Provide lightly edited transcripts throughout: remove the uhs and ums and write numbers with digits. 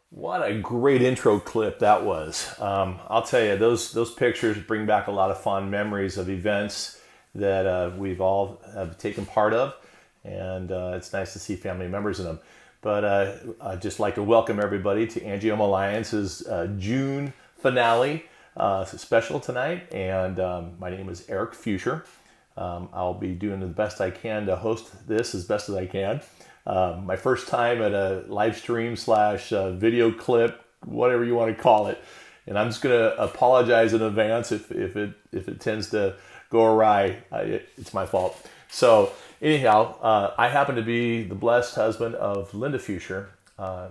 What a great intro clip that was. I'll tell you, those pictures bring back a lot of fond memories of events that we've all have taken part of, and it's nice to see family members in them. But I'd just like to welcome everybody to Angioma Alliance's June finale special tonight, and my name is Eric Fuscher. I'll be doing the best I can to host this as best as I can. My first time at a live stream slash video clip, whatever you want to call it. And I'm just going to apologize in advance if it tends to go awry. It's my fault. So anyhow, I happen to be the blessed husband of Linda Fuscher.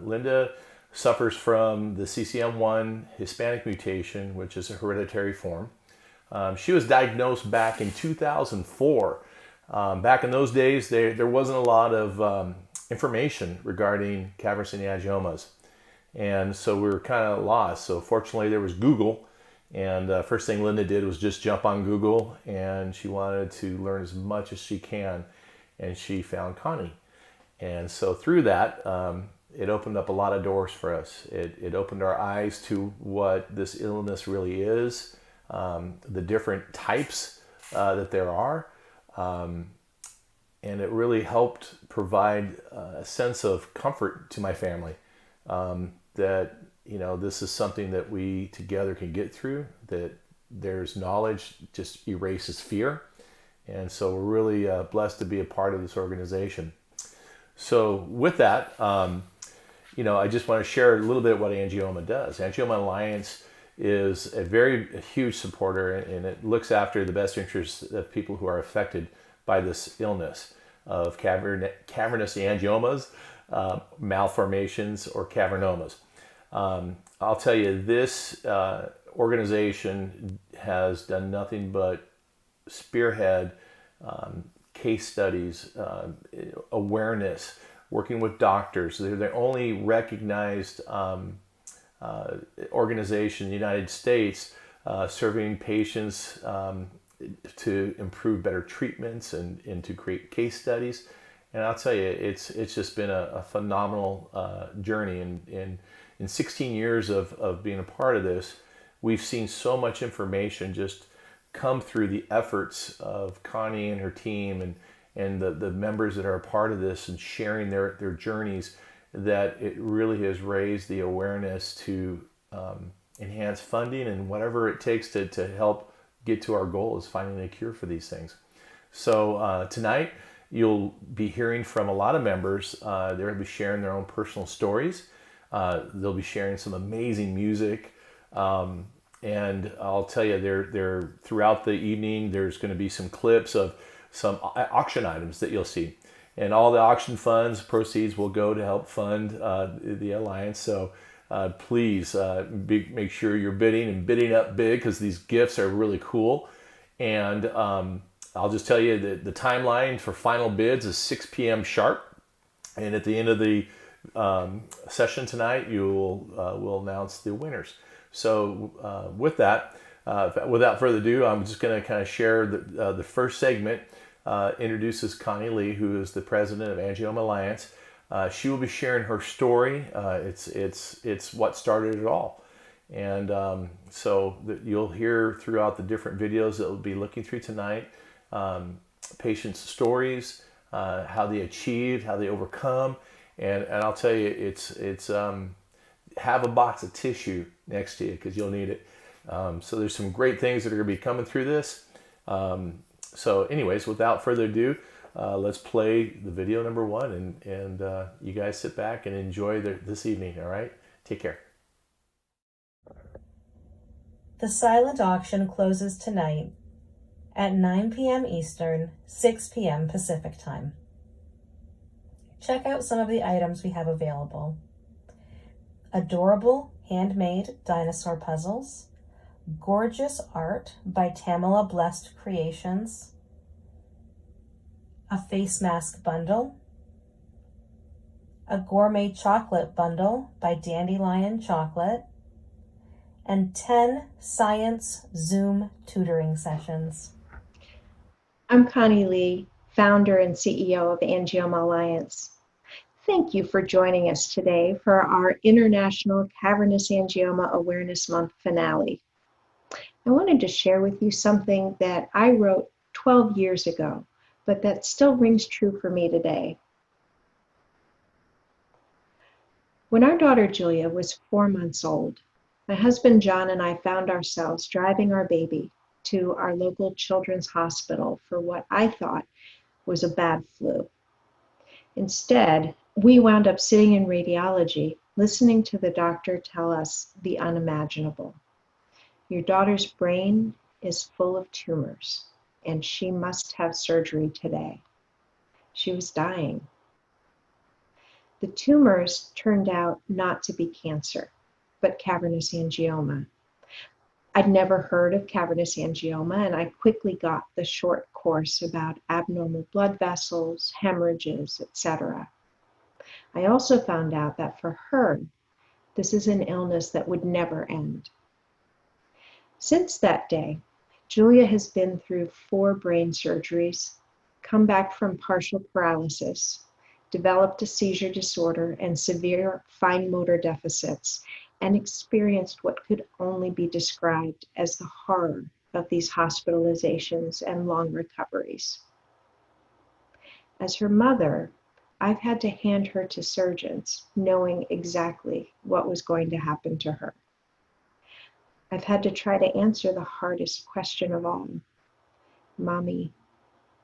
Linda suffers from the CCM1 Hispanic mutation, which is a hereditary form. She was diagnosed back in 2004. Back in those days, there wasn't a lot of information regarding cavernous angiomas. And so we were kind of lost. So fortunately, there was Google. And first thing Linda did was just jump on Google, and she wanted to learn as much as she can. And she found Connie. And so through that, it opened up a lot of doors for us. It opened our eyes to what this illness really is, the different types that there are. And it really helped provide a sense of comfort to my family, that this is something that we together can get through, that there's knowledge just erases fear. And so we're really blessed to be a part of this organization. So with that, I just want to share a little bit what Angioma does. Angioma Alliance is a huge supporter, and it looks after the best interests of people who are affected by this illness of cavernous angiomas, malformations, or cavernomas. I'll tell you, this organization has done nothing but spearhead case studies, awareness, working with doctors. They're the only recognized organization in the United States serving patients to improve better treatments and to create case studies. And I'll tell you, it's just been a phenomenal journey. And in 16 years of being a part of this, we've seen so much information just come through the efforts of Connie and her team and the members that are a part of this and sharing their journeys, that it really has raised the awareness to enhance funding and whatever it takes to help get to our goal is finding a cure for these things. So tonight you'll be hearing from a lot of members. They're going to be sharing their own personal stories. They'll be sharing some amazing music. And I'll tell you, they're throughout the evening, there's going to be some clips of some auction items that you'll see. And all the auction funds, proceeds will go to help fund the Alliance. So please make sure you're bidding up big, because these gifts are really cool. And I'll just tell you that the timeline for final bids is 6 p.m. sharp. And at the end of the session tonight, we'll announce the winners. So with that, without further ado, I'm just going to kind of share the first segment. Introduces Connie Lee, who is the president of Angioma Alliance. She will be sharing her story. It's what started it all. And so you'll hear throughout the different videos that we'll be looking through tonight, patients' stories, how they achieved, how they overcome. And I'll tell you, it's have a box of tissue next to you, because you'll need it. So there's some great things that are going to be coming through this. So anyways, without further ado, let's play the video number one, and you guys sit back and enjoy this evening, all right? Take care. The silent auction closes tonight at 9 p.m. Eastern, 6 p.m. Pacific time. Check out some of the items we have available. Adorable handmade dinosaur puzzles, gorgeous art by Tamala Blessed Creations, a face mask bundle, a gourmet chocolate bundle by Dandelion Chocolate, and 10 science Zoom tutoring sessions. I'm Connie Lee, founder and CEO of Angioma Alliance. Thank you for joining us today for our International Cavernous Angioma Awareness Month finale. I wanted to share with you something that I wrote 12 years ago, but that still rings true for me today. When our daughter Julia was 4 months old, my husband John and I found ourselves driving our baby to our local children's hospital for what I thought was a bad flu. Instead, we wound up sitting in radiology, listening to the doctor tell us the unimaginable. Your daughter's brain is full of tumors, and she must have surgery today. She was dying. The tumors turned out not to be cancer, but cavernous angioma. I'd never heard of cavernous angioma, and I quickly got the short course about abnormal blood vessels, hemorrhages, etc. I also found out that for her, this is an illness that would never end. Since that day, Julia has been through 4 brain surgeries, come back from partial paralysis, developed a seizure disorder and severe fine motor deficits, and experienced what could only be described as the horror of these hospitalizations and long recoveries. As her mother, I've had to hand her to surgeons, knowing exactly what was going to happen to her. I've had to try to answer the hardest question of all. Mommy,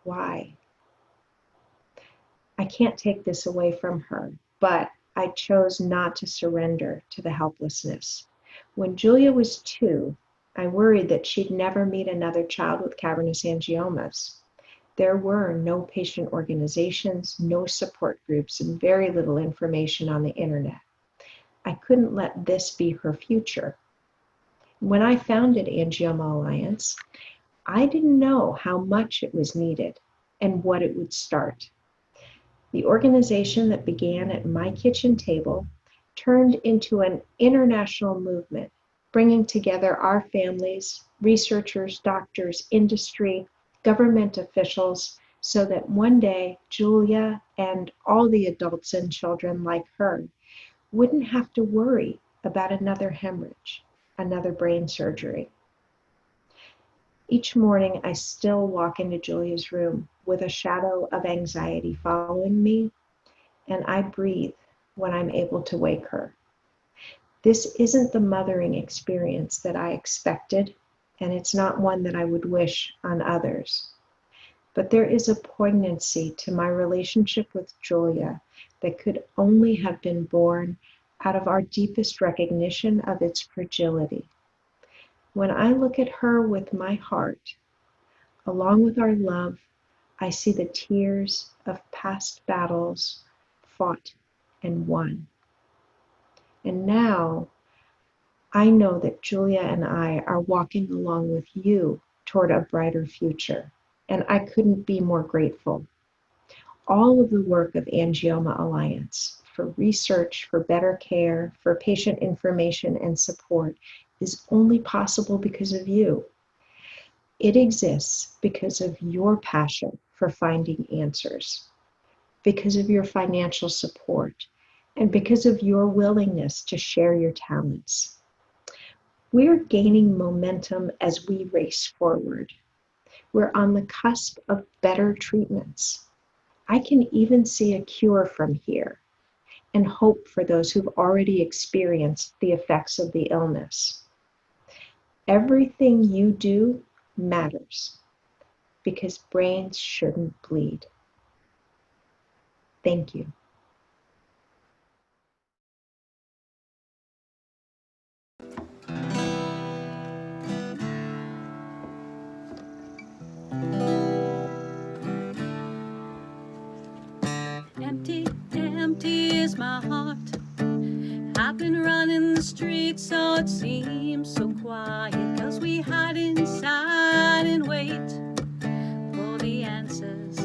why? I can't take this away from her, but I chose not to surrender to the helplessness. When Julia was 2, I worried that she'd never meet another child with cavernous angiomas. There were no patient organizations, no support groups, and very little information on the internet. I couldn't let this be her future. When I founded Angioma Alliance, I didn't know how much it was needed and what it would start. The organization that began at my kitchen table turned into an international movement, bringing together our families, researchers, doctors, industry, government officials, so that one day Julia and all the adults and children like her wouldn't have to worry about another hemorrhage, another brain surgery. Each morning, I still walk into Julia's room with a shadow of anxiety following me, and I breathe when I'm able to wake her. This isn't the mothering experience that I expected, and it's not one that I would wish on others. But there is a poignancy to my relationship with Julia that could only have been born out of our deepest recognition of its fragility. When I look at her with my heart, along with our love, I see the tears of past battles fought and won. And now I know that Julia and I are walking along with you toward a brighter future, and I couldn't be more grateful. All of the work of Angioma Alliance for research, for better care, for patient information and support is only possible because of you. It exists because of your passion for finding answers, because of your financial support, and because of your willingness to share your talents. We're gaining momentum as we race forward. We're on the cusp of better treatments. I can even see a cure from here and hope for those who've already experienced the effects of the illness. Everything you do matters because brains shouldn't bleed. Thank you. Empty, empty is my heart. I've been running the streets, so it seems so quiet. 'Cause we hide inside and wait for the answers.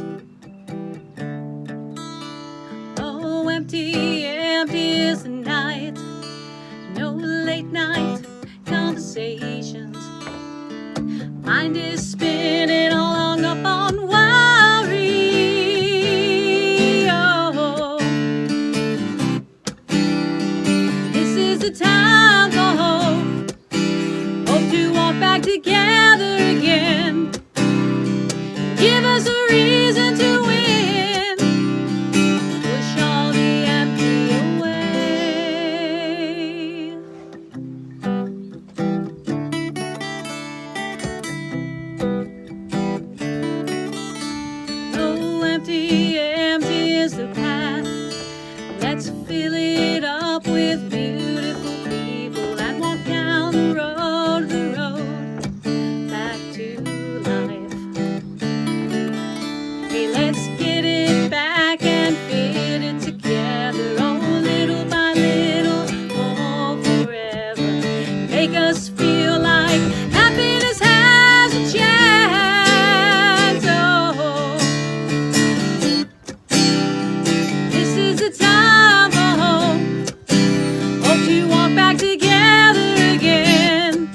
Oh, empty, empty is the night. No late night conversations. Mind is spinning all hung up on worry. Oh, is the time for hope. Hope to walk back together again. Give us a reason to win. Push all the empty away. Oh, empty, empty is the path. Let's fill it up with beautiful people that walk down the road back to life. Hey, let's get it back and fit it together, oh, little by little, oh, forever. Make us feel like happiness has a chance, oh. This is the time for hope. Hope to walk back together again.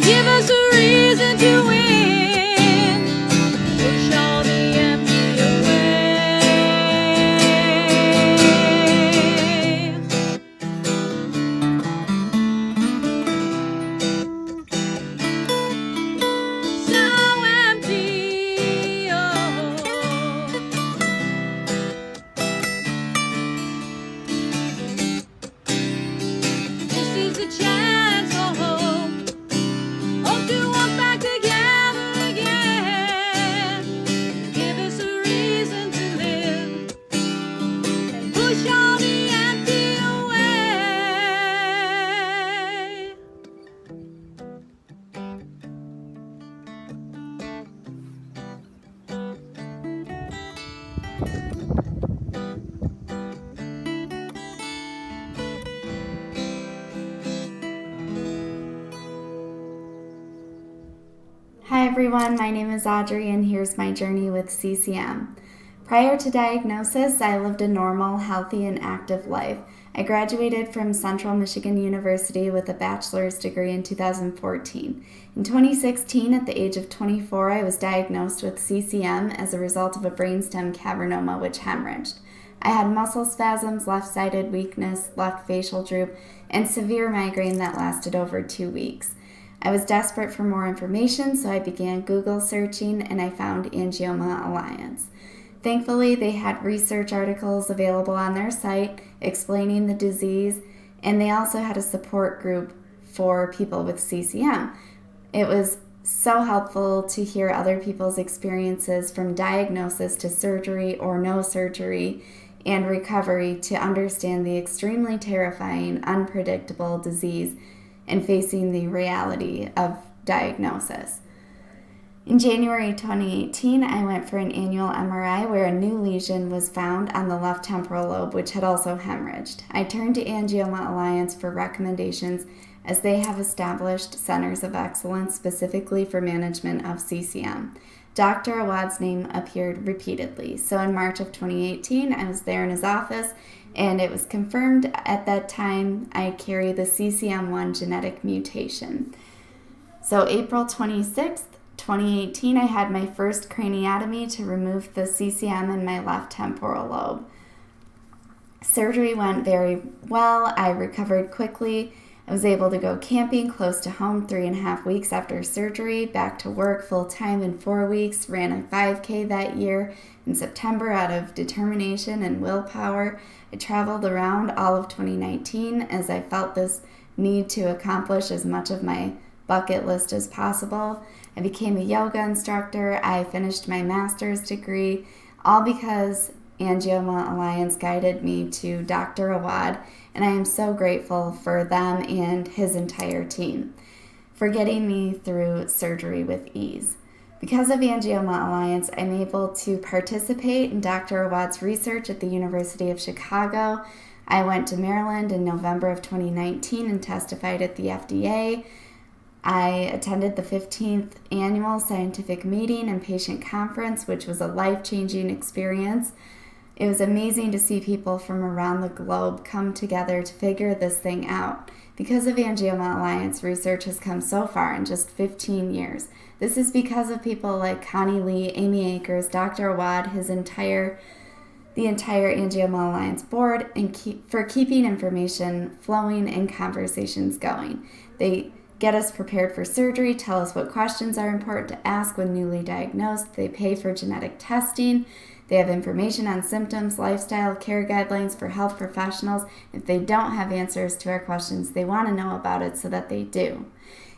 Give us a reason to win. Push all the empty away. So empty, oh. This is a chance for hope. Hope to walk back together again. Give us a reason to live and push all the empty away. Hi everyone, my name is Audrey and here's my journey with CCM. Prior to diagnosis, I lived a normal, healthy, and active life. I graduated from Central Michigan University with a bachelor's degree in 2014. In 2016, at the age of 24, I was diagnosed with CCM as a result of a brainstem cavernoma which hemorrhaged. I had muscle spasms, left-sided weakness, left facial droop, and severe migraine that lasted over 2 weeks. I was desperate for more information, so I began Google searching and I found Angioma Alliance. Thankfully, they had research articles available on their site explaining the disease, and they also had a support group for people with CCM. It was so helpful to hear other people's experiences from diagnosis to surgery or no surgery and recovery to understand the extremely terrifying, unpredictable disease and facing the reality of diagnosis. In January 2018, I went for an annual MRI where a new lesion was found on the left temporal lobe, which had also hemorrhaged. I turned to Angioma Alliance for recommendations as they have established centers of excellence specifically for management of CCM. Dr. Awad's name appeared repeatedly. So in March of 2018, I was there in his office, and it was confirmed at that time I carry the CCM1 genetic mutation. So April 26th, 2018, I had my first craniotomy to remove the CCM in my left temporal lobe. Surgery went very well. I recovered quickly. I was able to go camping close to home 3.5 weeks after surgery, back to work full-time in 4 weeks, ran a 5K that year in September out of determination and willpower. I traveled around all of 2019 as I felt this need to accomplish as much of my bucket list as possible. I became a yoga instructor. I finished my master's degree, all because Angioma Alliance guided me to Dr. Awad, and I am so grateful for them and his entire team for getting me through surgery with ease. Because of Angioma Alliance, I'm able to participate in Dr. Awad's research at the University of Chicago. I went to Maryland in November of 2019 and testified at the FDA. I attended the 15th annual scientific meeting and patient conference, which was a life-changing experience. It was amazing to see people from around the globe come together to figure this thing out. Because of Angioma Alliance, research has come so far in just 15 years. This is because of people like Connie Lee, Amy Akers, Dr. Awad, his entire the entire Angioma Alliance board and for keeping information flowing and conversations going. They get us prepared for surgery, tell us what questions are important to ask when newly diagnosed. They pay for genetic testing. They have information on symptoms, lifestyle, care guidelines for health professionals. If they don't have answers to our questions, they want to know about it so that they do.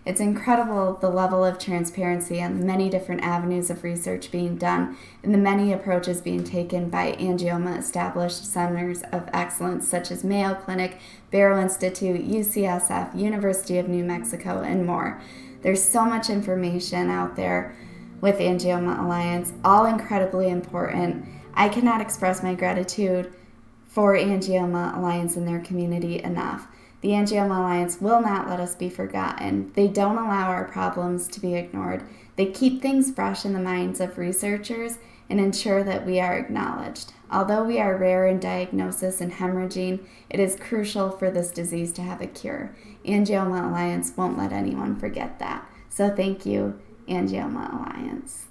It's incredible the level of transparency and the many different avenues of research being done and the many approaches being taken by angioma-established centers of excellence such as Mayo Clinic, Barrow Institute, UCSF, University of New Mexico, and more. There's so much information out there with Angioma Alliance, all incredibly important. I cannot express my gratitude for Angioma Alliance and their community enough. The Angioma Alliance will not let us be forgotten. They don't allow our problems to be ignored. They keep things fresh in the minds of researchers and ensure that we are acknowledged. Although we are rare in diagnosis and hemorrhaging, it is crucial for this disease to have a cure. Angioma Alliance won't let anyone forget that. So thank you, Angioma Alliance.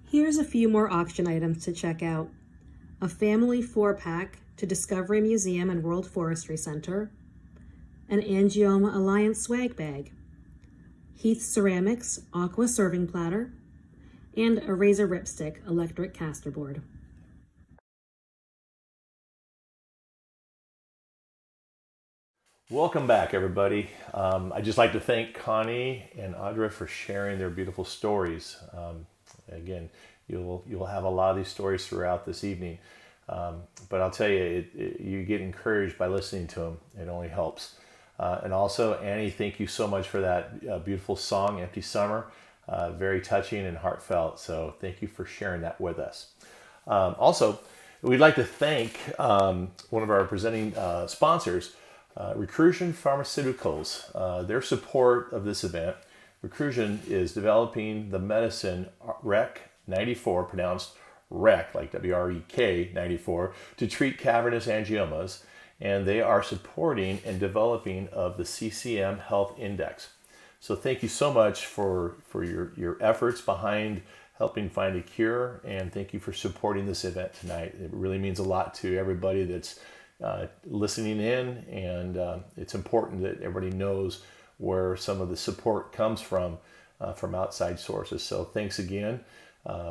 Here's a few more auction items to check out. A family 4-pack to Discovery Museum and World Forestry Center, an Angioma Alliance swag bag, Heath Ceramics Aqua serving platter, and a Razor Ripstick electric caster board. Welcome back, everybody. I'd just like to thank Connie and Audrey for sharing their beautiful stories. Again, you'll have a lot of these stories throughout this evening, but I'll tell you, you get encouraged by listening to them. It only helps. And also, Annie, thank you so much for that beautiful song, Empty Summer. Very touching and heartfelt. So thank you for sharing that with us. Also, we'd like to thank one of our presenting sponsors, Recursion Pharmaceuticals. Their support of this event. Recursion is developing the medicine REC 94, pronounced REC, like W-R-E-K 94, to treat cavernous angiomas, and they are supporting and developing of the CCM Health Index. So thank you so much for your efforts behind helping find a cure, and thank you for supporting this event tonight. It really means a lot to everybody that's listening in, and it's important that everybody knows where some of the support comes from outside sources. So thanks again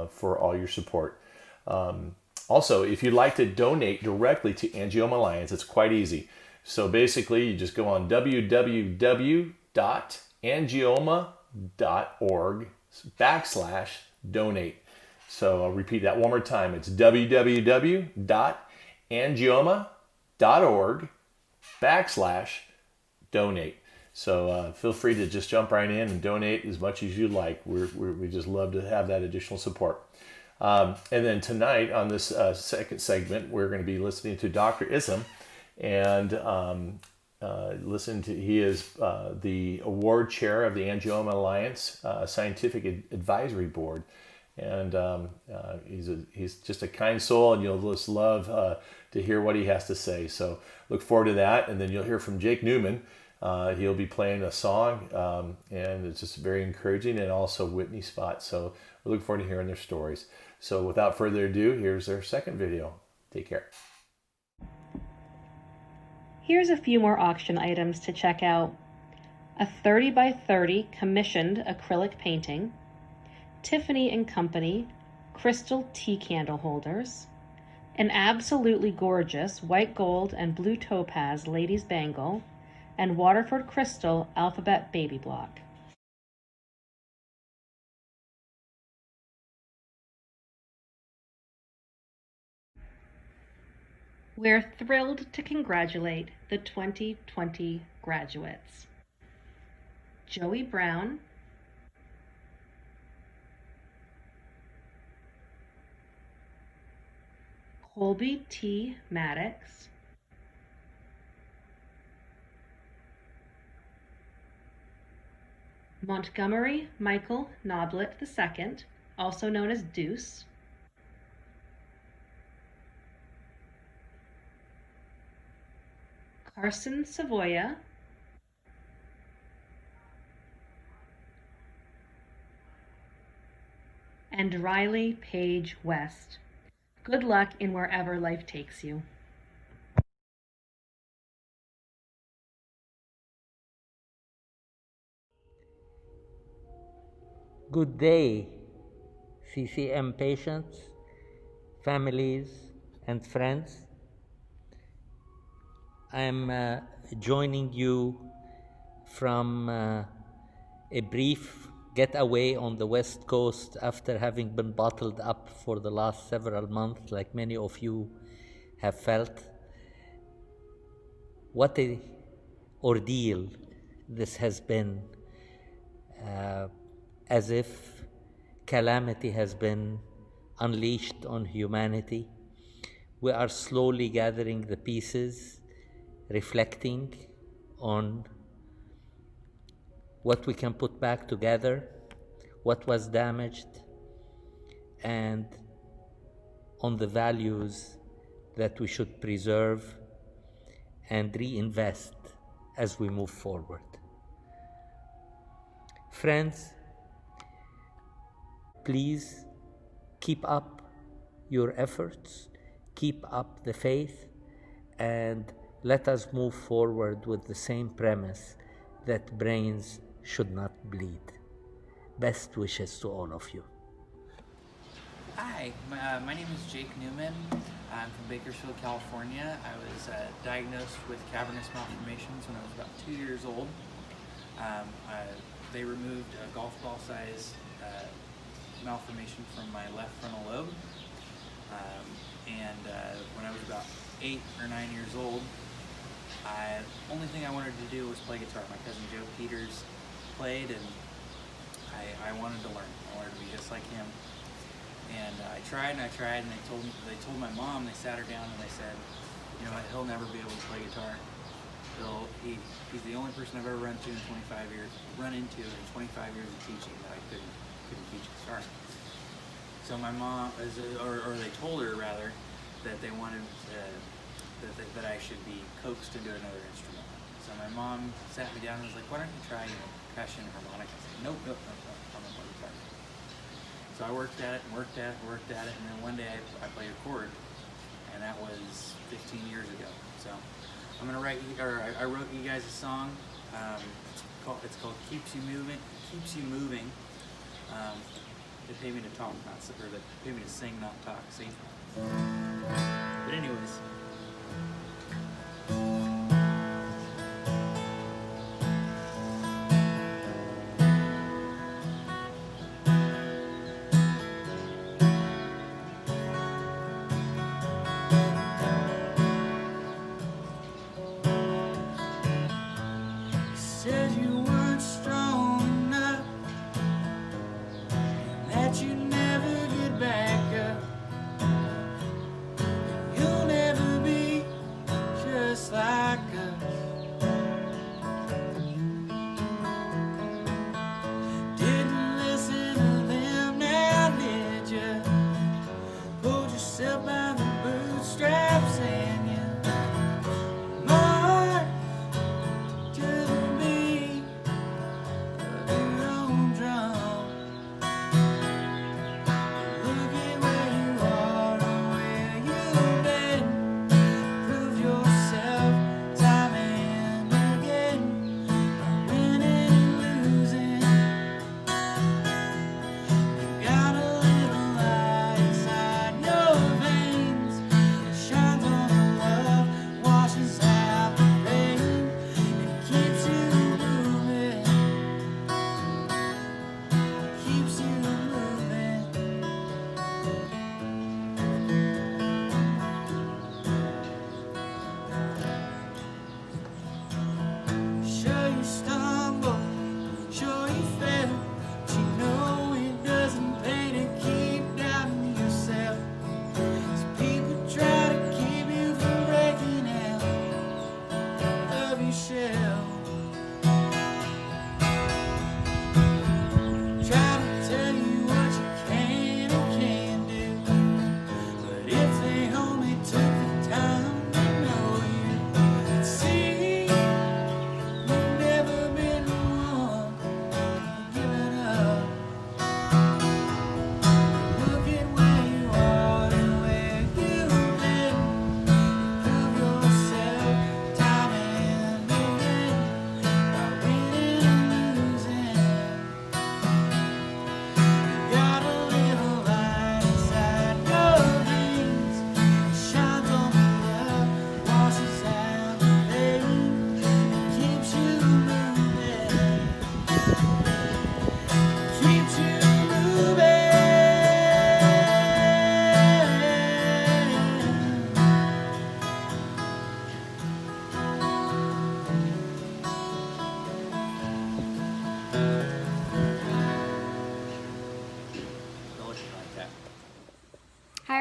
for all your support. Also, if you'd like to donate directly to Angioma Alliance, it's quite easy. So basically, you just go on www.angioma.org/donate. So I'll repeat that one more time. It's www.angioma.org/donate. So feel free to just jump right in and donate as much as you like. We just love to have that additional support. And then tonight on this second segment, we're going to be listening to Dr. Issam, and he is the award chair of the Angioma Alliance Scientific Advisory Board. And he's just a kind soul, and you'll just love to hear what he has to say. So look forward to that. And then you'll hear from Jake Newman. He'll be playing a song, and it's just very encouraging, and also Whitney spot. So we look forward to hearing their stories. So without further ado, here's their second video. Take care. Here's a few more auction items to check out. A 30 by 30 commissioned acrylic painting, Tiffany & Company crystal tea candle holders, an absolutely gorgeous white gold and blue topaz ladies bangle, and Waterford crystal alphabet baby block. We're thrilled to congratulate the 2020 graduates. Joey Brown, Colby T. Maddox, Montgomery Michael Noblet II, also known as Deuce. Carson Savoya, and Riley Page West. Good luck in wherever life takes you. Good day, CCM patients, families, and friends. I'm joining you from a brief getaway on the West Coast after having been bottled up for the last several months, like many of you have felt. What a ordeal this has been, as if calamity has been unleashed on humanity. We are slowly gathering the pieces, reflecting on what we can put back together, what was damaged, and on the values that we should preserve and reinvest as we move forward. Friends, please keep up your efforts, keep up the faith, and let us move forward with the same premise that brains should not bleed. Best wishes to all of you. Hi, my name is Jake Newman. I'm from Bakersfield, California. I was diagnosed with cavernous malformations when I was about 2 years old. They removed a golf ball size malformation from my left frontal lobe. When I was about 8 or 9 years old, only thing I wanted to do was play guitar. My cousin Joe Peters played, and I wanted to learn. I wanted to be just like him. And I tried, and they told my mom. They sat her down and they said, you know what, he'll never be able to play guitar. He's the only person I've ever run into in 25 years of teaching that I couldn't teach guitar. So my mom, or they told her rather, that they wanted that I should be coaxed into another instrument. So my mom sat me down and was like, why don't you try percussion and harmonica? I said, nope, I'm gonna play guitar. So I worked at it, and then one day I played a chord, and that was 15 years ago. So I'm gonna I wrote you guys a song. It's called "Keeps You Moving." They pay me to talk, they pay me to sing, not talk. See? But anyways. Said you weren't strong enough, that you never get back up. You'll never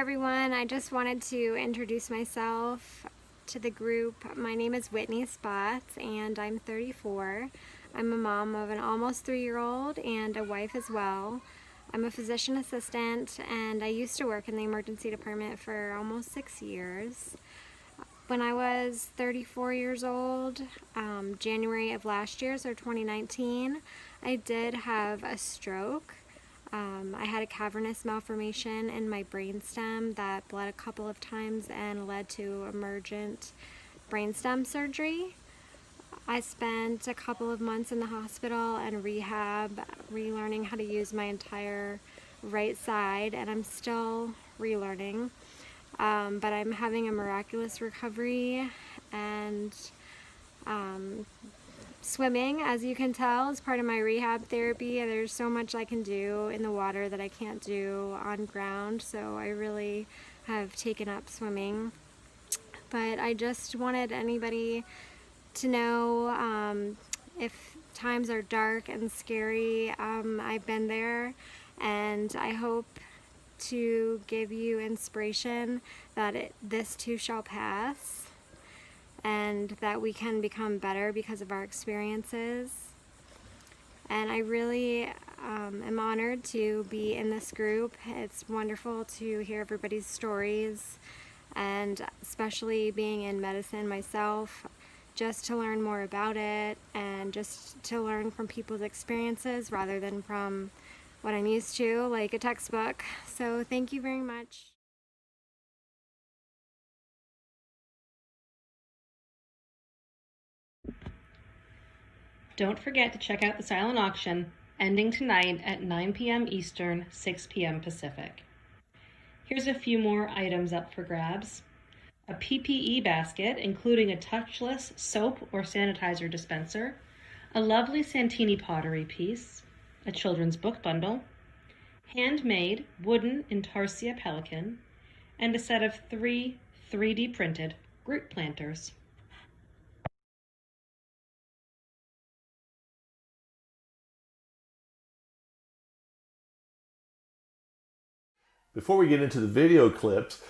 everyone. I just wanted to introduce myself to the group. My name is Whitney Spots and I'm 34. I'm a mom of an almost 3-year-old and a wife as well. I'm a physician assistant and I used to work in the emergency department for almost 6 years. When I was 34 years old, January of last year, so 2019, I did have a stroke. I had a cavernous malformation in my brainstem that bled a couple of times and led to emergent brainstem surgery. I spent a couple of months in the hospital and rehab, relearning how to use my entire right side, and I'm still relearning. But I'm having a miraculous recovery, and swimming, as you can tell, is part of my rehab therapy. There's so much I can do in the water that I can't do on ground, so I really have taken up swimming. But I just wanted anybody to know, if times are dark and scary, I've been there, and I hope to give you inspiration that this too shall pass, and that we can become better because of our experiences. And I really am honored to be in this group. It's wonderful to hear everybody's stories, and especially being in medicine myself, just to learn more about it and just to learn from people's experiences rather than from what I'm used to, like a textbook. So thank you very much. Don't forget to check out the silent auction, ending tonight at 9 p.m. Eastern, 6 p.m. Pacific. Here's a few more items up for grabs. A PPE basket, including a touchless soap or sanitizer dispenser, a lovely Santini pottery piece, a children's book bundle, handmade wooden intarsia pelican, and a set of 3 3D printed root planters. Before we get into the video clips,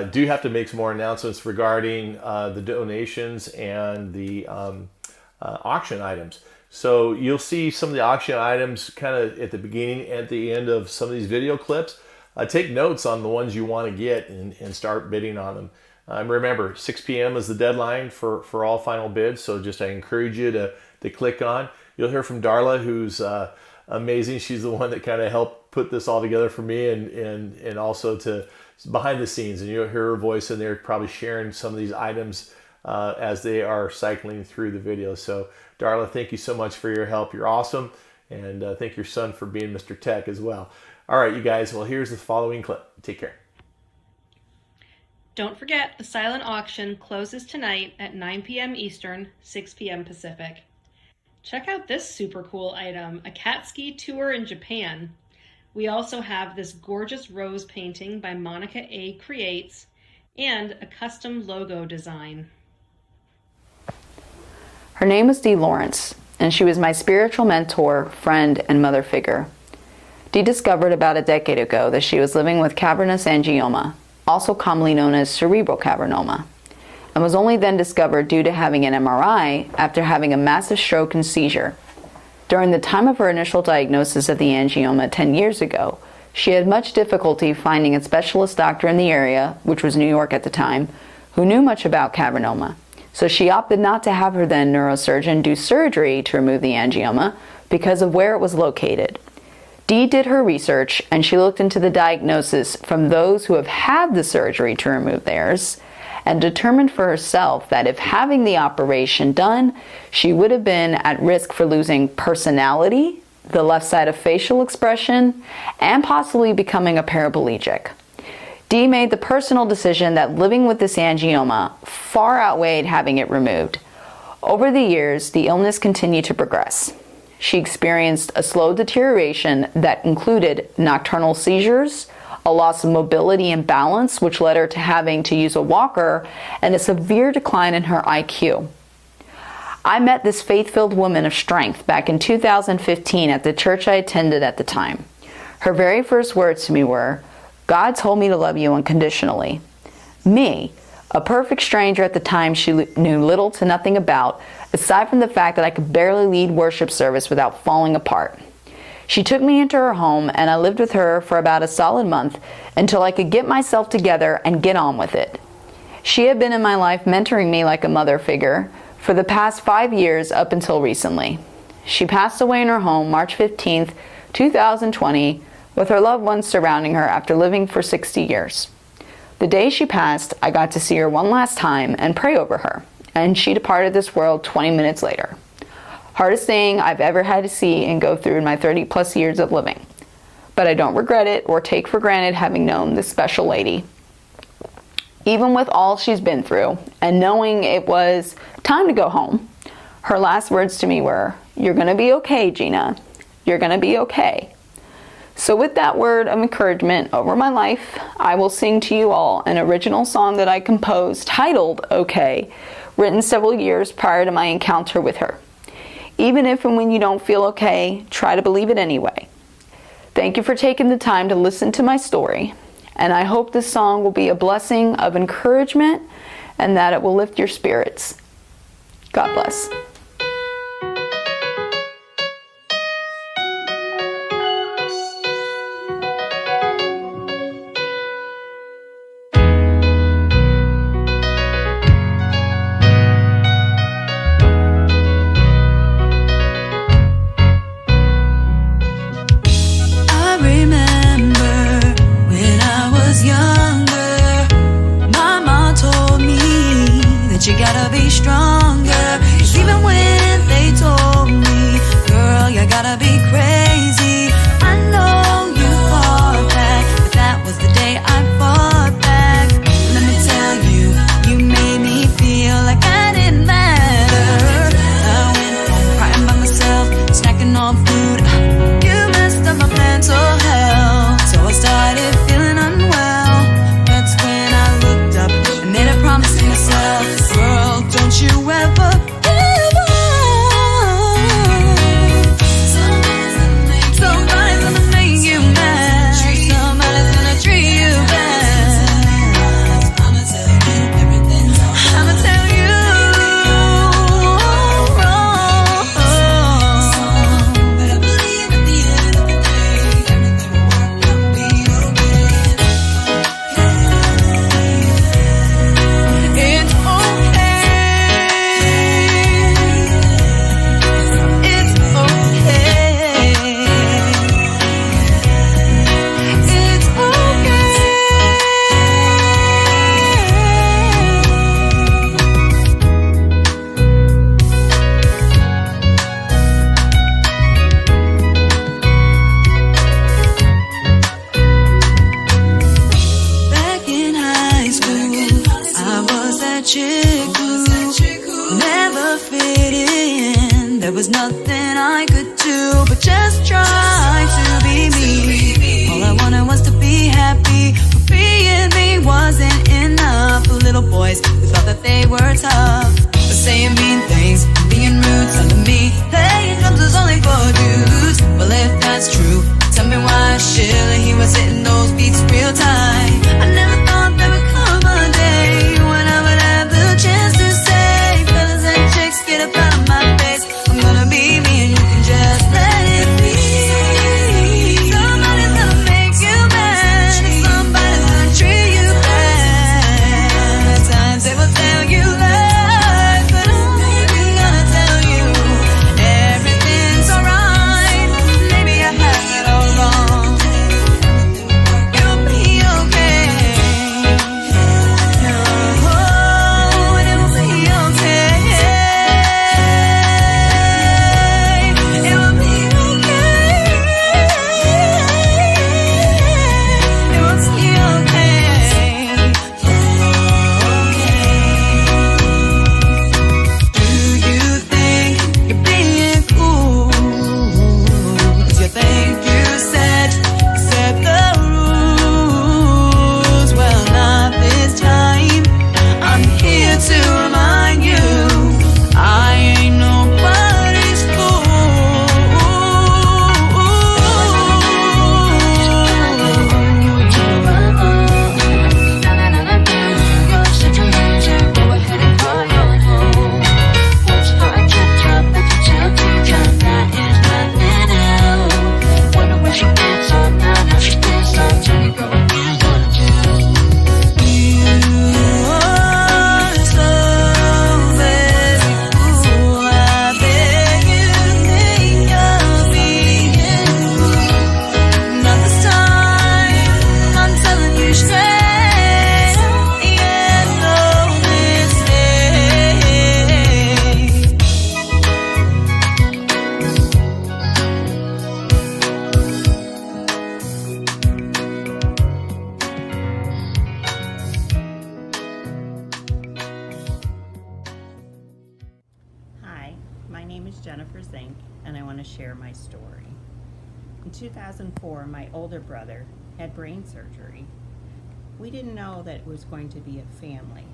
do have to make some more announcements regarding the donations and the auction items. So you'll see some of the auction items kind of at the beginning and at the end of some of these video clips. Take notes on the ones you want to get and start bidding on them. Remember, 6 p.m. is the deadline for all final bids, so just I encourage you to click on. You'll hear from Darla, who's amazing. She's the one that kind of helped put this all together for me, and also to behind the scenes, and you'll hear her voice in there probably sharing some of these items as they are cycling through the video. So Darla, thank you so much for your help. You're awesome, and thank your son for being Mr. Tech as well. All right, you guys, well, here's the following clip. Take care. Don't forget, the silent auction closes tonight at 9 p.m. Eastern, 6 p.m. Pacific. Check out this super cool item, a cat ski tour in Japan. We also have this gorgeous rose painting by Monica A. Creates and a custom logo design. Her name was Dee Lawrence, and she was my spiritual mentor, friend, and mother figure. Dee discovered about a decade ago that she was living with cavernous angioma, also commonly known as cerebral cavernoma, and was only then discovered due to having an MRI after having a massive stroke and seizure. During the time of her initial diagnosis of the angioma 10 years ago, she had much difficulty finding a specialist doctor in the area, which was New York at the time, who knew much about cavernoma. So she opted not to have her then neurosurgeon do surgery to remove the angioma because of where it was located. Dee did her research, and she looked into the diagnosis from those who have had the surgery to remove theirs, and determined for herself that if having the operation done, she would have been at risk for losing personality, the left side of facial expression, and possibly becoming a paraplegic. Dee made the personal decision that living with this angioma far outweighed having it removed. Over the years, the illness continued to progress. She experienced a slow deterioration that included nocturnal seizures, a loss of mobility and balance, which led her to having to use a walker, and a severe decline in her IQ. I met this faith-filled woman of strength back in 2015 at the church I attended at the time. Her very first words to me were, God told me to love you unconditionally. Me, a perfect stranger at the time she knew little to nothing about, aside from the fact that I could barely lead worship service without falling apart. She took me into her home, and I lived with her for about a solid month until I could get myself together and get on with it. She had been in my life mentoring me like a mother figure for the past 5 years up until recently. She passed away in her home March 15th, 2020, with her loved ones surrounding her after living for 60 years. The day she passed, I got to see her one last time and pray over her, and she departed this world 20 minutes later. Hardest thing I've ever had to see and go through in my 30 plus years of living. But I don't regret it or take for granted having known this special lady. Even with all she's been through and knowing it was time to go home, her last words to me were, "You're going to be okay, Gina. You're going to be okay." So with that word of encouragement over my life, I will sing to you all an original song that I composed titled "Okay," written several years prior to my encounter with her. Even if and when you don't feel okay, try to believe it anyway. Thank you for taking the time to listen to my story, and I hope this song will be a blessing of encouragement and that it will lift your spirits. God bless. You gotta be stronger, 'cause even when they told me, girl, you gotta be crazy, I know you fought back, but that was the day I fought back. Let me tell you, you made me feel like I didn't matter. I went home crying by myself, snacking on food. You messed up my mental health, so I started feeling unwell. That's when I looked up and made a promise to myself. Girl, don't you ever give up. Somebody's gonna make you mad. Somebody's gonna treat you bad. I'ma tell you everything. I'ma tell you wrong. But I believe at the end of the day, everything will work out and be okay. It's back in high school, I was that chick who never fit in. There was nothing I could do but just try to be me. All I wanted was to be happy, but being me wasn't enough. Little boys who thought that they were tough, but saying mean things and being rude, telling me playing drums was only for dudes. Well, if that's true, tell me why Shirley he was hitting those beats real tight. I never thought there would come a day when I would have the chance to say, fellas and chicks, get up out of my face. I'm gonna be me and you can just let it be. Somebody's gonna make you mad, somebody's gonna treat you bad. At times they will tell you lies, but I'm gonna tell you everything's alright. Maybe I had it all wrong. You'll be okay. name is Jennifer Zink, and I want to share my story. In 2004, my older brother had brain surgery. We didn't know that it was going to be a family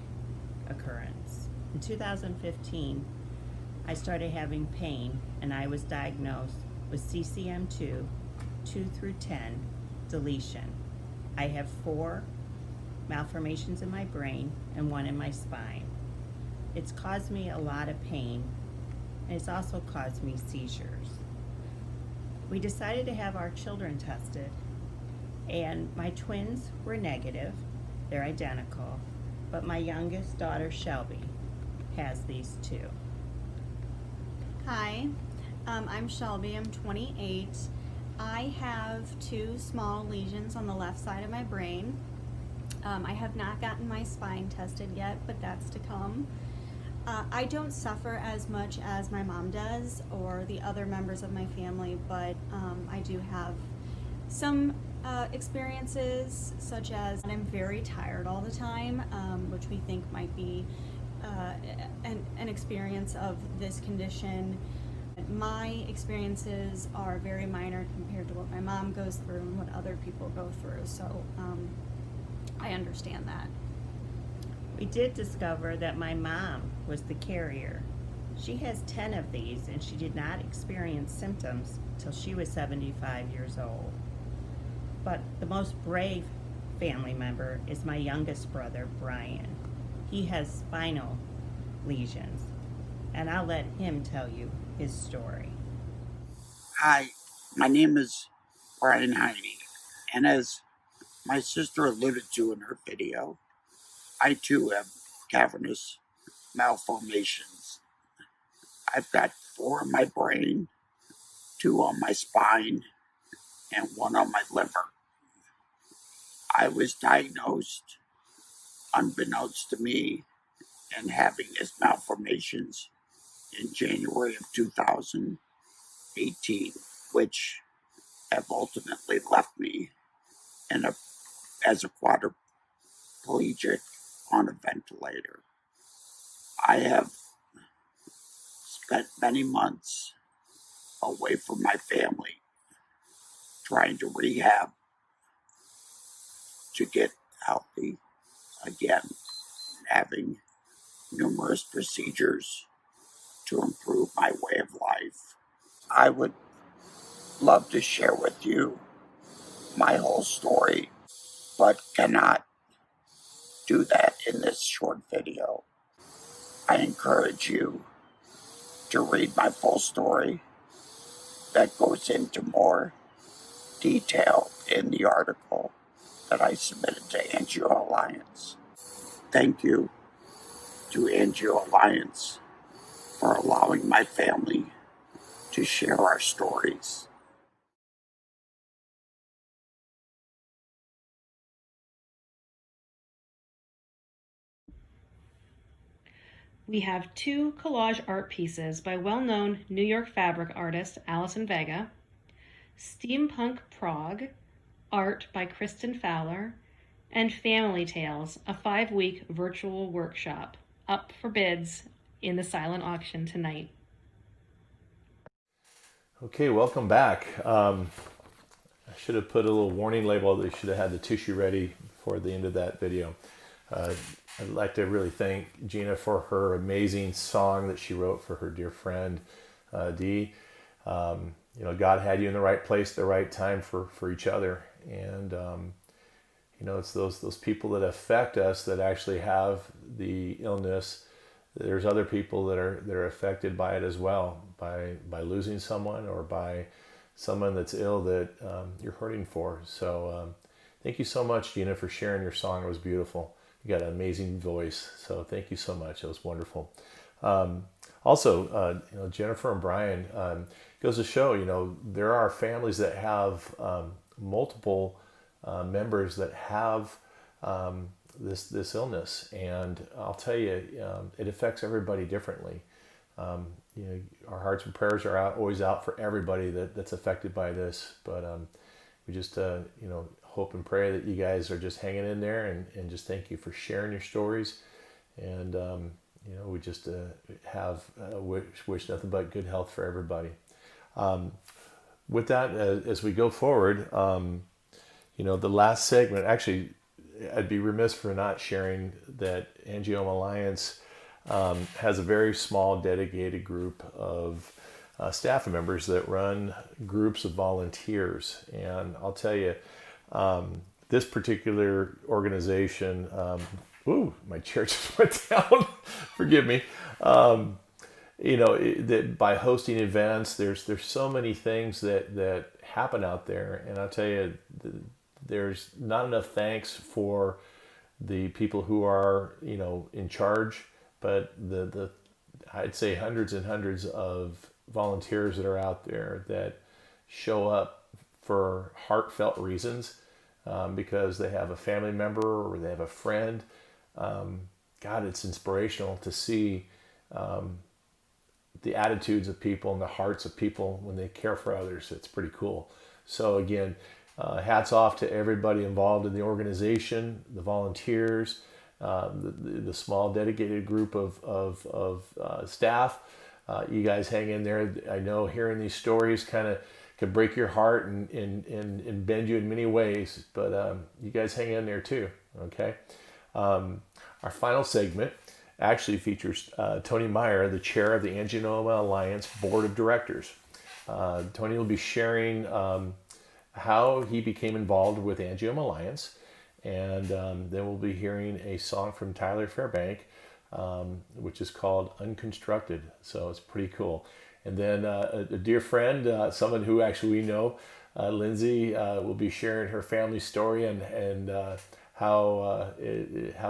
occurrence. In 2015, I started having pain, and I was diagnosed with CCM2, 2 through 10, deletion. I have 4 malformations in my brain and 1 in my spine. It's caused me a lot of pain, and it's also caused me seizures. We decided to have our children tested, and my twins were negative. They're identical, but my youngest daughter, Shelby, has these 2. Hi, I'm Shelby. I'm 28. I have 2 small lesions on the left side of my brain. I have not gotten my spine tested yet, but that's to come. I don't suffer as much as my mom does or the other members of my family, but I do have some experiences, such as I'm very tired all the time, which we think might be an experience of this condition. My experiences are very minor compared to what my mom goes through and what other people go through, so I understand that. We did discover that my mom was the carrier. She has 10 of these, and she did not experience symptoms till she was 75 years old. But the most brave family member is my youngest brother, Brian. He has spinal lesions, and I'll let him tell you his story. Hi, my name is Brian Heine, and as my sister alluded to in her video, I too have cavernous malformations. I've got 4 in my brain, 2 on my spine, and 1 on my liver. I was diagnosed, unbeknownst to me, and having these malformations in January of 2018, which have ultimately left me as a quadriplegic on a ventilator. I have spent many months away from my family trying to rehab to get healthy again, and having numerous procedures to improve my way of life. I would love to share with you my whole story, but cannot do that in this short video. I encourage you to read my full story that goes into more detail in the article that I submitted to Angio Alliance. Thank you to Angio Alliance for allowing my family to share our stories. We have 2 collage art pieces by well-known New York fabric artist Alison Vega, Steampunk Prague, art by Kristen Fowler, and Family Tales, a 5-week virtual workshop, up for bids in the silent auction tonight. Okay, welcome back. I should have put a little warning label. They should have had the tissue ready for the end of that video. I'd like to really thank Gina for her amazing song that she wrote for her dear friend, Dee. God had you in the right place at the right time for each other. And, it's those people that affect us that actually have the illness. There's other people that are affected by it as well, by losing someone or by someone that's ill that you're hurting for. So thank you so much, Gina, for sharing your song. It was beautiful. You got an amazing voice, so thank you so much. It was wonderful. Also, Jennifer and Brian, goes to show, there are families that have multiple members that have this illness, and I'll tell you, it affects everybody differently. Our hearts and prayers are always out for everybody that's affected by this, but we just hope and pray that you guys are just hanging in there, and just thank you for sharing your stories, and we just wish nothing but good health for everybody. With that, as we go forward, the last segment, actually, I'd be remiss for not sharing that Angioma Alliance has a very small dedicated group of staff members that run groups of volunteers. And I'll tell you, this particular organization, my chair just went down, forgive me. That by hosting events, there's so many things that happen out there. And I'll tell you, there's not enough thanks for the people who are, in charge, but I'd say hundreds and hundreds of volunteers that are out there that show up for heartfelt reasons, because they have a family member or they have a friend. God, it's inspirational to see the attitudes of people and the hearts of people when they care for others. It's pretty cool. So again, hats off to everybody involved in the organization, the volunteers, the small dedicated group of staff. You guys hang in there. I know hearing these stories kind of could break your heart and bend you in many ways, but you guys hang in there too, okay? Our final segment actually features Tony Meyer, the chair of the Angioma Alliance Board of Directors. Tony will be sharing how he became involved with Angioma Alliance, and then we'll be hearing a song from Tyler Fairbank, which is called Unconstructed. So it's pretty cool. And then a dear friend, someone who actually we know, Lindsay, will be sharing her family story and how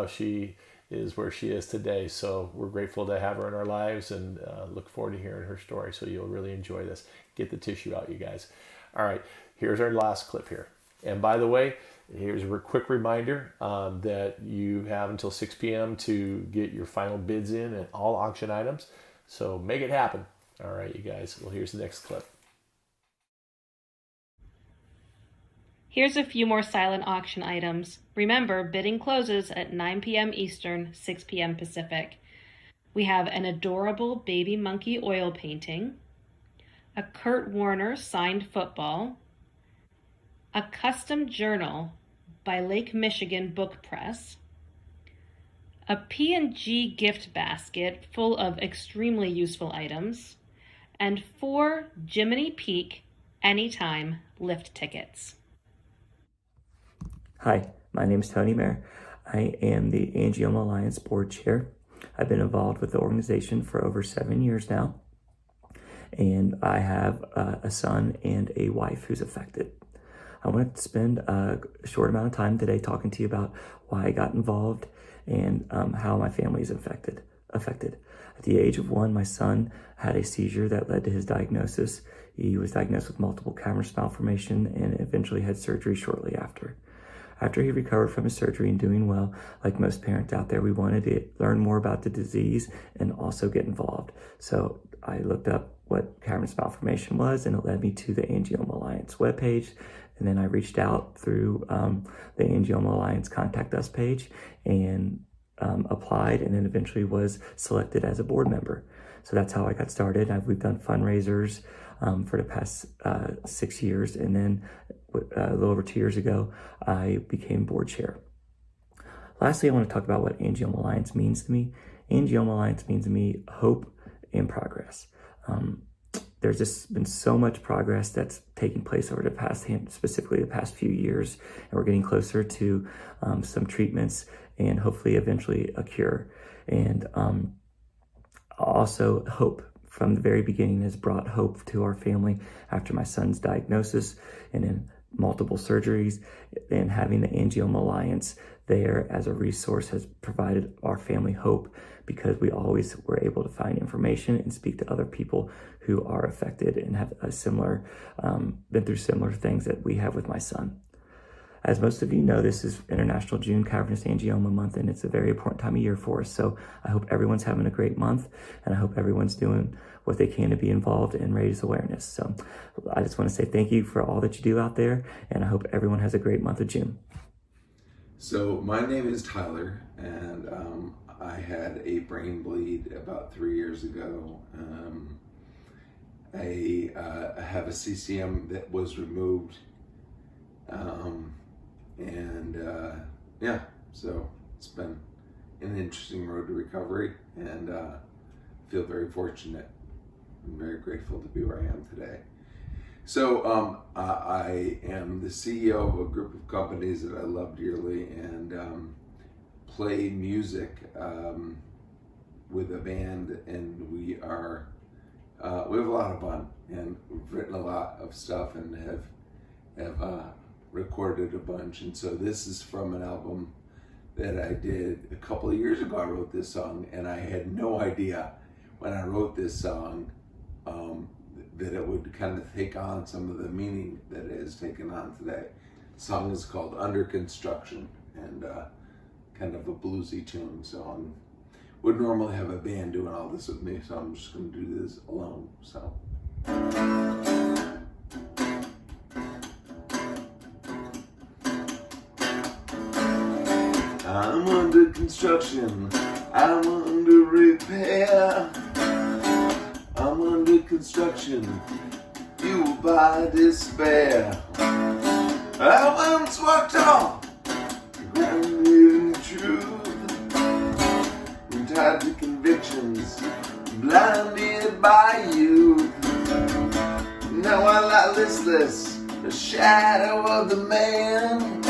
she is where she is today. So we're grateful to have her in our lives and look forward to hearing her story. So you'll really enjoy this. Get the tissue out, you guys. All right, here's our last clip here. And by the way, here's a quick reminder that you have until 6 p.m. to get your final bids in and all auction items. So make it happen. All right, you guys. Well, here's the next clip. Here's a few more silent auction items. Remember, bidding closes at 9 p.m. Eastern, 6 p.m. Pacific. We have an adorable baby monkey oil painting, a Kurt Warner signed football, a custom journal by Lake Michigan Book Press, a P&G gift basket full of extremely useful items, and 4 Jiminy Peak Anytime lift tickets. Hi, my name is Tony Mayer. I am the Angioma Alliance Board Chair. I've been involved with the organization for over 7 years now, and I have a son and a wife who's affected. I wanted to spend a short amount of time today talking to you about why I got involved and how my family is affected. At the age of 1, my son had a seizure that led to his diagnosis. He was diagnosed with multiple cavernous malformation and eventually had surgery shortly after. After he recovered from his surgery and doing well, like most parents out there, we wanted to learn more about the disease and also get involved. So I looked up what cavernous malformation was, and it led me to the Angioma Alliance webpage. And then I reached out through the Angioma Alliance Contact Us page and applied, and then eventually was selected as a board member. So that's how I got started. We've done fundraisers for the past 6 years, and then a little over 2 years ago, I became board chair. Lastly, I want to talk about what Angioma Alliance means to me. Angioma Alliance means to me hope and progress. There's just been so much progress that's taking place over the past, specifically the past few years, and we're getting closer to some treatments and hopefully eventually a cure. And also hope from the very beginning has brought hope to our family after my son's diagnosis and then multiple surgeries, and having the Angioma Alliance there as a resource has provided our family hope, because we always were able to find information and speak to other people who are affected and have a similar, been through similar things that we have with my son. As most of you know, this is International June Cavernous Angioma Month, and it's a very important time of year for us. So I hope everyone's having a great month, and I hope everyone's doing what they can to be involved and raise awareness. So I just want to say thank you for all that you do out there, and I hope everyone has a great month of June. So my name is Tyler, and I had a brain bleed about 3 years ago. I have a CCM that was removed. So it's been an interesting road to recovery, and feel very fortunate. I'm very grateful to be where I am today. So I am the CEO of a group of companies that I love dearly, and play music with a band, and we have a lot of fun, and we've written a lot of stuff and have recorded a bunch. And so this is from an album that I did a couple of years ago. I wrote this song, and I had no idea when I wrote this song that it would kind of take on some of the meaning that it has taken on today. The song is called Under Construction, and kind of a bluesy tune. So I would normally have a band doing all this with me, so I'm just going to do this alone. So. I'm under construction, I'm under repair, I'm under construction, fueled by despair. I once walked tall, grounded in truth, and tied to convictions, blinded by youth. Now I lie listless, a shadow of the man,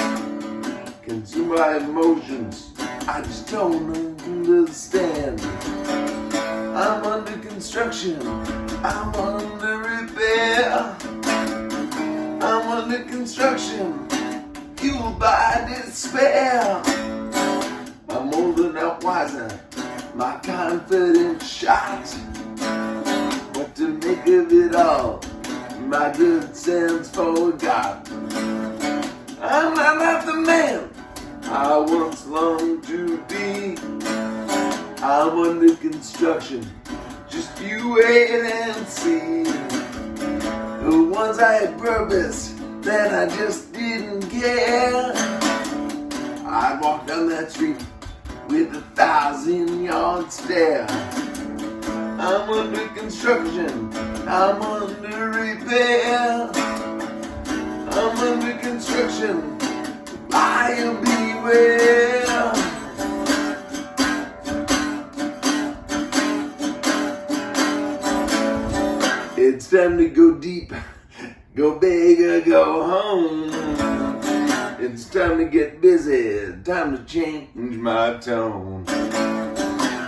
consumed by emotions I just don't understand. I'm under construction, I'm under repair, I'm under construction, fueled by despair. I'm older, not wiser, my confidence shot. What to make of it all, my good sense forgot. I'm not the man I once longed to be. I'm under construction, just you wait and see. Once I had purpose, then I just didn't care. I walked down that street with 1,000-yard stare. I'm under construction, I'm under repair, I'm under construction, buyer beware. It's time to go deep, go big or go home. It's time to get busy, time to change my tone.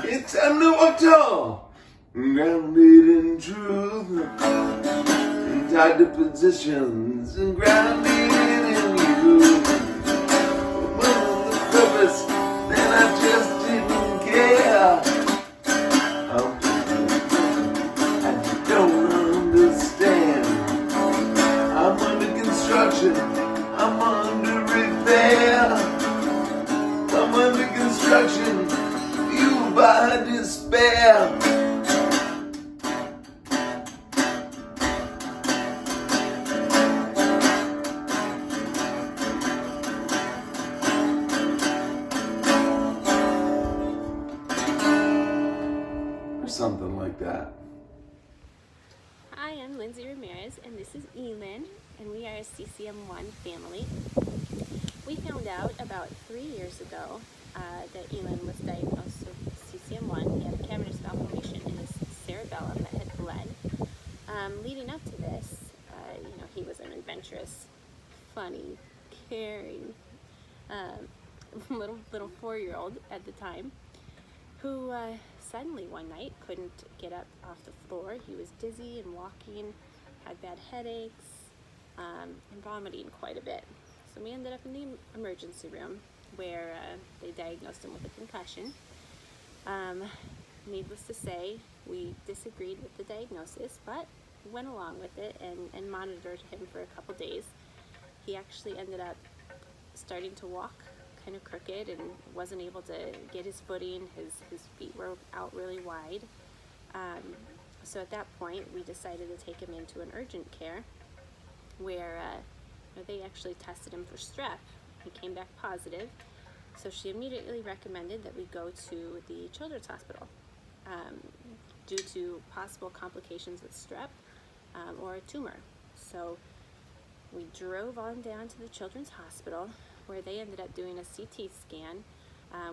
It's time to walk tall, grounded in truth, and tied to positions, and grounded in you. Well, the purpose, then I just didn't care. I just don't understand. I'm under construction, I'm under repair, I'm under construction, fueled by despair. Something like that. Hi, I'm Lindsay Ramirez, and this is Elin, and we are a CCM1 family. We found out about 3 years ago that Elin was diagnosed with CCM1. He had a cavernous malformation in his cerebellum that had bled. Leading up to this, he was an adventurous, funny, caring little 4-year-old at the time, who suddenly one night couldn't get up off the floor. He was dizzy and walking, had bad headaches, and vomiting quite a bit. So we ended up in the emergency room where they diagnosed him with a concussion. Needless to say, we disagreed with the diagnosis, but went along with it and monitored him for a couple days. He actually ended up starting to walk kind of crooked and wasn't able to get his footing. His feet were out really wide. So at that point, we decided to take him into an urgent care where they actually tested him for strep. He came back positive, So she immediately recommended that we go to the Children's Hospital due to possible complications with strep or a tumor. So we drove on down to the Children's Hospital, where they ended up doing a CT scan,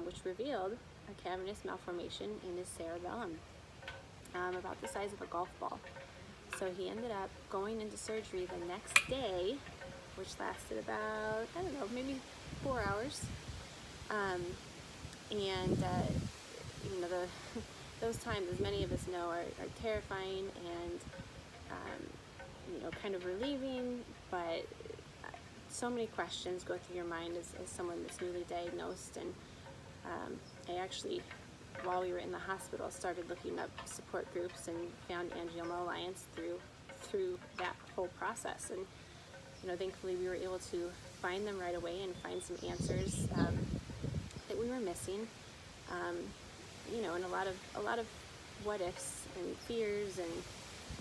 which revealed a cavernous malformation in his cerebellum, about the size of a golf ball. So he ended up going into surgery the next day, which lasted about, I don't know, maybe 4 hours. You know, those times, as many of us know, are terrifying and, you know, kind of relieving, but so many questions go through your mind as someone that's newly diagnosed. And I actually, while we were in the hospital, started looking up support groups and found Angioma Alliance through that whole process. And, you know, thankfully we were able to find them right away and find some answers that we were missing. You know, and a lot of what ifs and fears and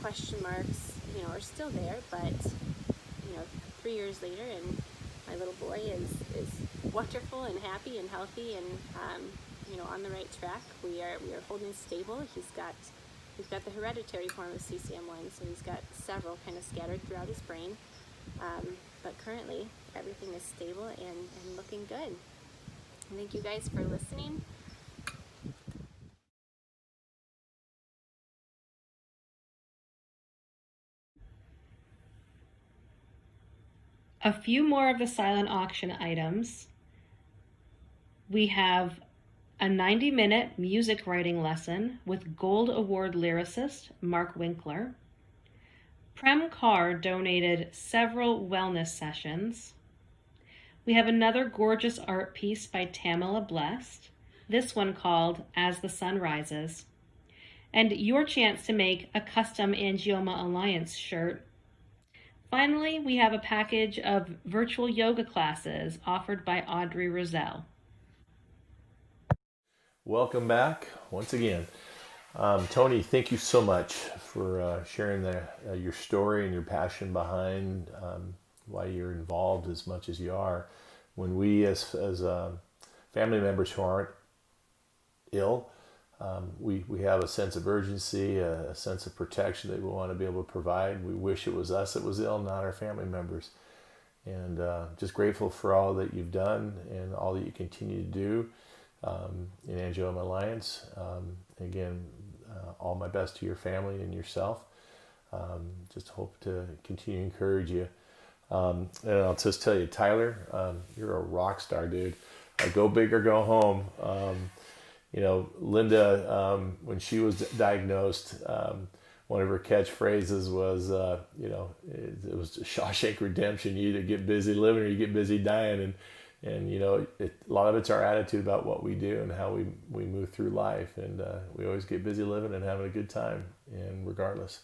question marks, you know, are still there, but, you know, 3 years later, and my little boy is wonderful and happy and healthy and, you know, on the right track. We are holding stable. He's got the hereditary form of CCM1, so he's got several kind of scattered throughout his brain. But currently, everything is stable and looking good. And thank you guys for listening. A few more of the silent auction items. We have a 90-minute music writing lesson with Gold Award lyricist Mark Winkler. Prem Carr donated several wellness sessions. We have another gorgeous art piece by Tamala Blessed, this one called As the Sun Rises. And your chance to make a custom Angioma Alliance shirt. Finally, we have a package of virtual yoga classes offered by Audrey Roselle. Welcome back once again. Tony, thank you so much for sharing your story and your passion behind why you're involved as much as you are. When we, as family members who aren't ill, we have a sense of urgency, a sense of protection that we want to be able to provide. We wish it was us that was ill, not our family members. And just grateful for all that you've done and all that you continue to do in Angioma Alliance. Again, all my best to your family and yourself. Just hope to continue to encourage you. And I'll just tell you, Tyler, you're a rock star, dude. Go big or go home. You know, Linda, when she was diagnosed, one of her catchphrases was, you know, it was Shawshank Redemption. You either get busy living or you get busy dying. And you know, a lot of it's our attitude about what we do and how we move through life. And we always get busy living and having a good time, and regardless.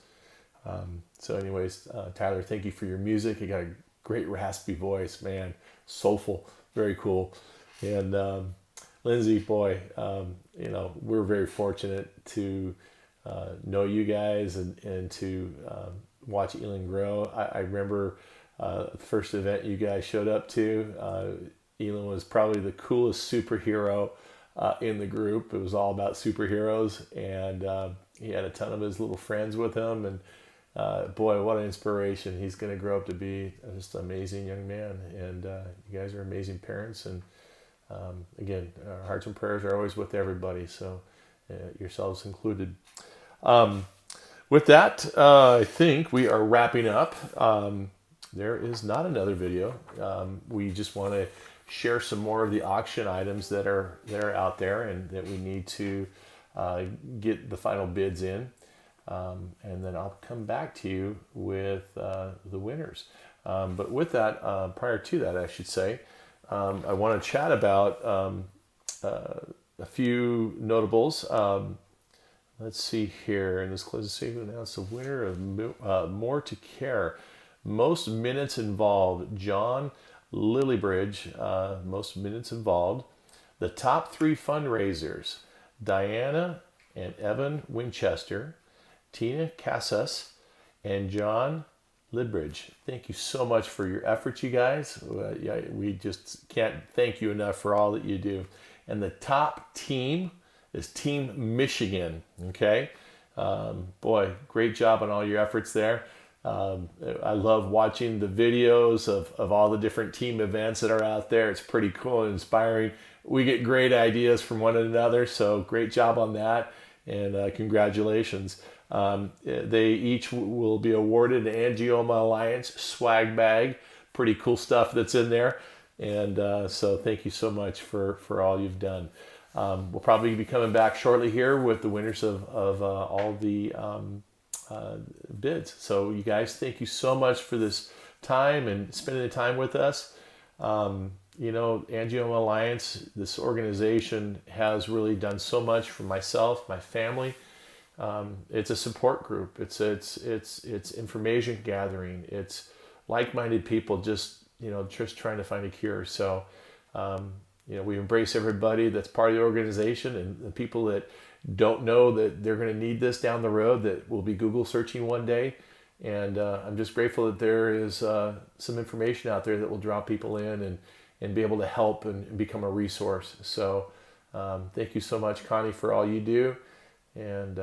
So anyways, Tyler, thank you for your music. You got a great raspy voice, man. Soulful, very cool. And Lindsay, boy, you know, we're very fortunate to know you guys and to watch Elin grow. I remember the first event you guys showed up to. Elin was probably the coolest superhero in the group. It was all about superheroes, and he had a ton of his little friends with him. And boy, what an inspiration! He's going to grow up to be just an amazing young man. And you guys are amazing parents. And again, our hearts and prayers are always with everybody, so yourselves included. With that, I think we are wrapping up. There is not another video. We just want to share some more of the auction items that are out there and that we need to get the final bids in. And then I'll come back to you with the winners. But with that, prior to that, I should say, I want to chat about a few notables. Let's see here. In this closing segment, announce the winner of More to Care. Most minutes involved, John Lillybridge, most minutes involved. The top 3 fundraisers, Diana and Evan Winchester, Tina Casas, and John Lidbridge. Thank you so much for your efforts, you guys. Yeah, we just can't thank you enough for all that you do. And the top team is Team Michigan. Okay, boy, great job on all your efforts there. I love watching the videos of all the different team events that are out there. It's pretty cool and inspiring. We get great ideas from one another, so great job on that, and congratulations. They each will be awarded an Angioma Alliance swag bag. Pretty cool stuff that's in there, and so thank you so much for all you've done. We'll probably be coming back shortly here with the winners of all the bids. So you guys, thank you so much for this time and spending the time with us. You know, Angioma Alliance, this organization has really done so much for myself, my family. It's a support group. It's information gathering. It's like-minded people just trying to find a cure. So, we embrace everybody that's part of the organization, and the people that don't know that they're going to need this down the road, that will be Google searching one day. And I'm just grateful that there is some information out there that will draw people in and be able to help and become a resource. So thank you so much, Connie, for all you do. And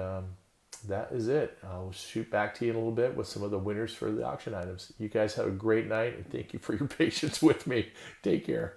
that is it. I'll shoot back to you in a little bit with some of the winners for the auction items. You guys have a great night, and thank you for your patience with me. Take care.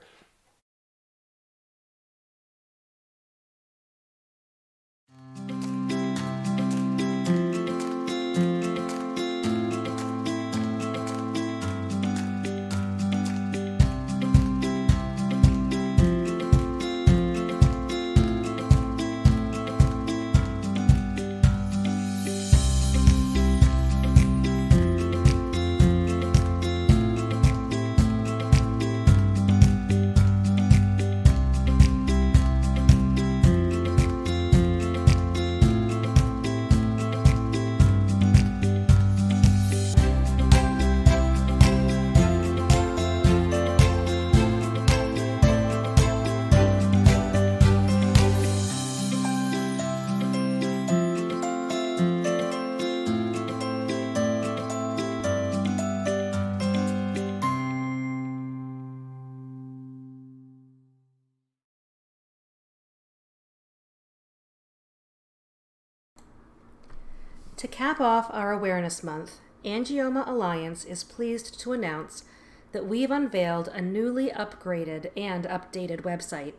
To cap off our Awareness Month, Angioma Alliance is pleased to announce that we've unveiled a newly upgraded and updated website.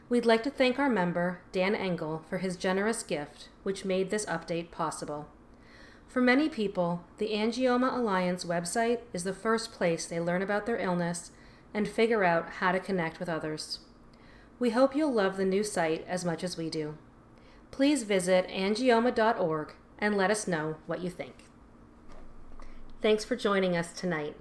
We'd like to thank our member, Dan Engel, for his generous gift, which made this update possible. For many people, the Angioma Alliance website is the first place they learn about their illness and figure out how to connect with others. We hope you'll love the new site as much as we do. Please visit angioma.org and let us know what you think. Thanks for joining us tonight.